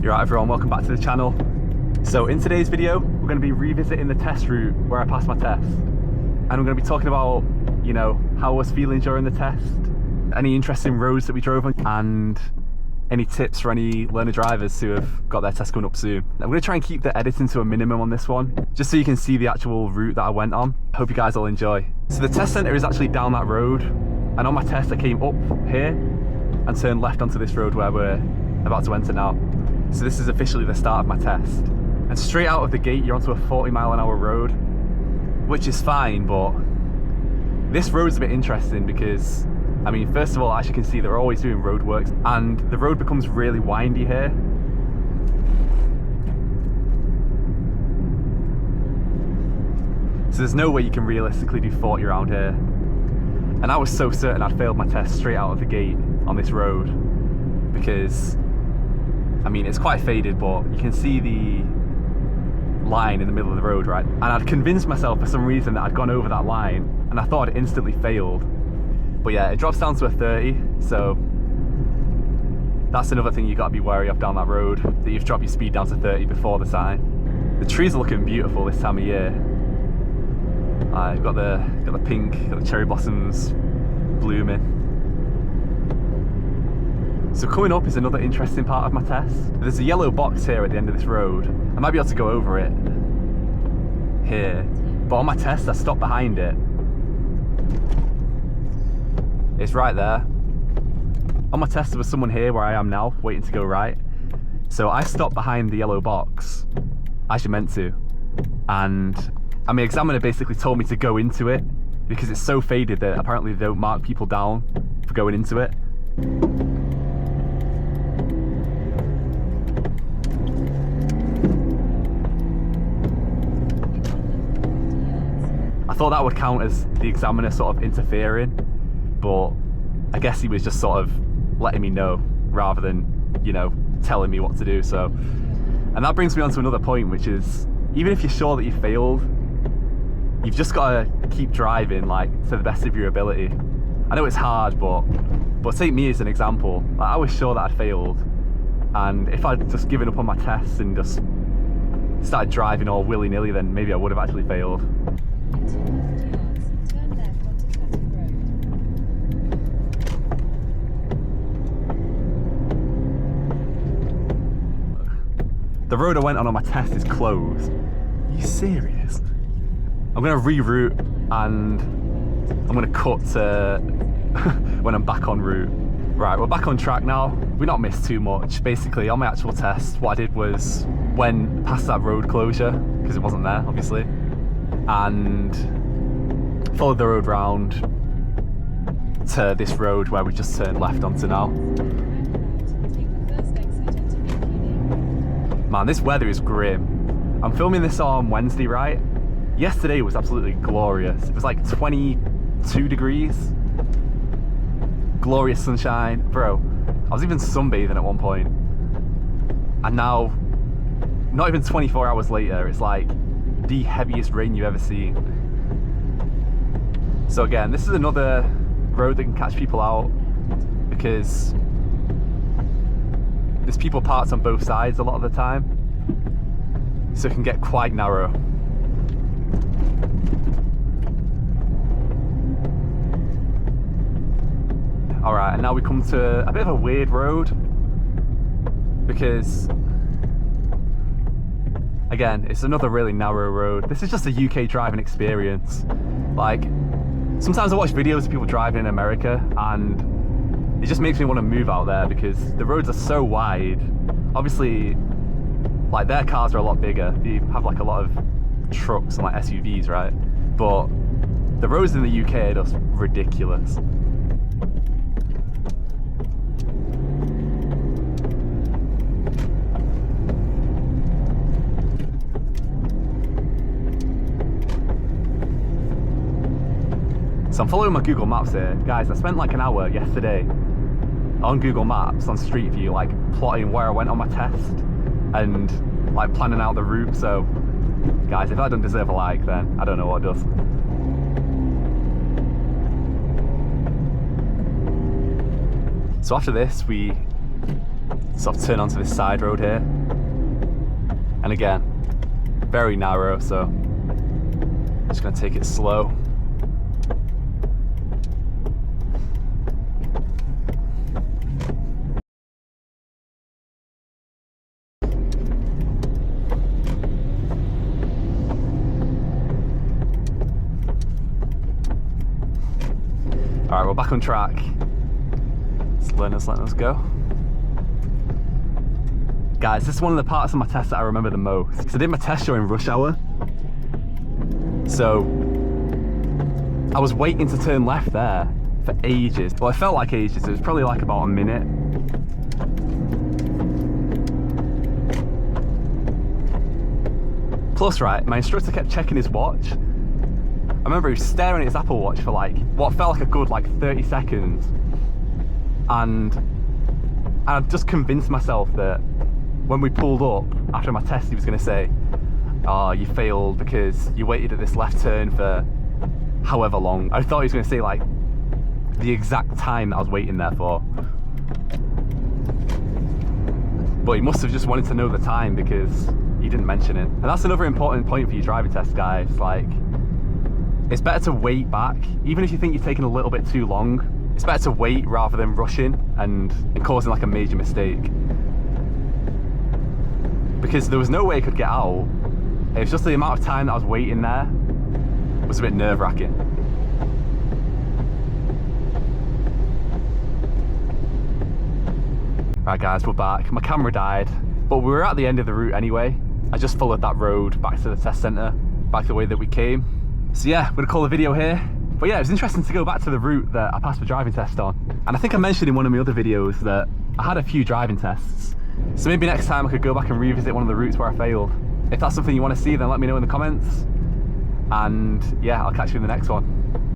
You're right everyone, welcome back to the channel. So in today's video, we're going to be revisiting the test route where I passed my test. And we're going to be talking about, you know, how I was feeling during the test, any interesting roads that we drove on, and any tips for any learner drivers who have got their test coming up soon. I'm going to try and keep the editing to a minimum on this one, just so you can see the actual route that I went on. I hope you guys all enjoy. So the test centre is actually down that road, and on my test I came up here and turned left onto this road where we're about to enter now. So this is officially the start of my test. And straight out of the gate you're onto a 40-mile-an-hour road, which is fine, but this road's a bit interesting because, I mean, first of all, as you can see, they're always doing road works, and the road becomes really windy here. So there's no way you can realistically do 40 around here. And I was so certain I'd failed my test straight out of the gate on this road because, I mean, it's quite faded, but you can see the line in the middle of the road, right? And I'd convinced myself for some reason that I'd gone over that line, and I thought I'd instantly failed. But yeah, it drops down to a 30, so that's another thing you got to be wary of down that road, that you've dropped your speed down to 30 before the sign. The trees are looking beautiful this time of year. You've got the pink, got the cherry blossoms blooming. So coming up is another interesting part of my test. There's a yellow box here at the end of this road. I might be able to go over it here, but on my test I stopped behind it. It's right there. On my test there was someone here where I am now, waiting to go right. So I stopped behind the yellow box, as you meant to. And my examiner basically told me to go into it because it's so faded that apparently they don't mark people down for going into it. I thought that would count as the examiner sort of interfering, but I guess he was just sort of letting me know rather than, you know, telling me what to do. So, and that brings me on to another point, which is, even if you're sure that you failed, you've just got to keep driving like to the best of your ability. I know it's hard, but take me as an example. Like, I was sure that I'd failed, and if I'd just given up on my tests and just started driving all willy-nilly, then maybe I would have actually failed. Turn left onto Static Road. The road I went on my test is closed. Are you serious? I'm going to reroute and I'm going to cut to when I'm back on route. Right, we're back on track now. We've not missed too much. Basically, on my actual test, what I did was went past that road closure, because it wasn't there, obviously, and followed the road round to this road where we just turned left onto now. Man, this weather is grim. I'm filming this on Wednesday, right? Yesterday was absolutely glorious. It was like 22 degrees. Glorious sunshine. Bro, I was even sunbathing at one point. And now, not even 24 hours later, it's like the heaviest rain you've ever seen. So again, this is another road that can catch people out because there's people parked on both sides a lot of the time, so it can get quite narrow. Alright, and now we come to a bit of a weird road because, again, it's another really narrow road. This is just a UK driving experience. Like, sometimes I watch videos of people driving in America and it just makes me want to move out there because the roads are so wide. Obviously, like, their cars are a lot bigger. They have like a lot of trucks and like SUVs, right? But the roads in the UK are just ridiculous. So I'm following my Google Maps here. Guys, I spent like an hour yesterday on Google Maps on Street View, like plotting where I went on my test and like planning out the route. So guys, if that doesn't deserve a like, then I don't know what does. So after this, we sort of turn onto this side road here. And again, very narrow, so just gonna take it slow. Alright, we're back on track. Letting us go. Guys, this is one of the parts of my test that I remember the most. So I did my test during rush hour. So I was waiting to turn left there for ages. Well, it felt like ages. It was probably like about a minute. Plus, right, my instructor kept checking his watch. I remember he was staring at his Apple Watch for like what felt like a good 30 seconds. And I just convinced myself that when we pulled up after my test, he was going to say, "Oh, you failed because you waited at this left turn for however long." I thought he was going to say like the exact time that I was waiting there for. But he must have just wanted to know the time because he didn't mention it. And that's another important point for your driving test, guys. Like, it's better to wait back, even if you think you're taking a little bit too long. It's better to wait rather than rushing and causing like a major mistake. Because there was no way I could get out. It was just the amount of time that I was waiting there was a bit nerve-wracking. Right guys, we're back. My camera died, but we were at the end of the route anyway. I just followed that road back to the test centre, back the way that we came. So yeah, we're gonna call the video here. But yeah, it was interesting to go back to the route that I passed the driving test on. And I think I mentioned in one of my other videos that I had a few driving tests. So maybe next time I could go back and revisit one of the routes where I failed. If that's something you want to see, then let me know in the comments. And yeah, I'll catch you in the next one.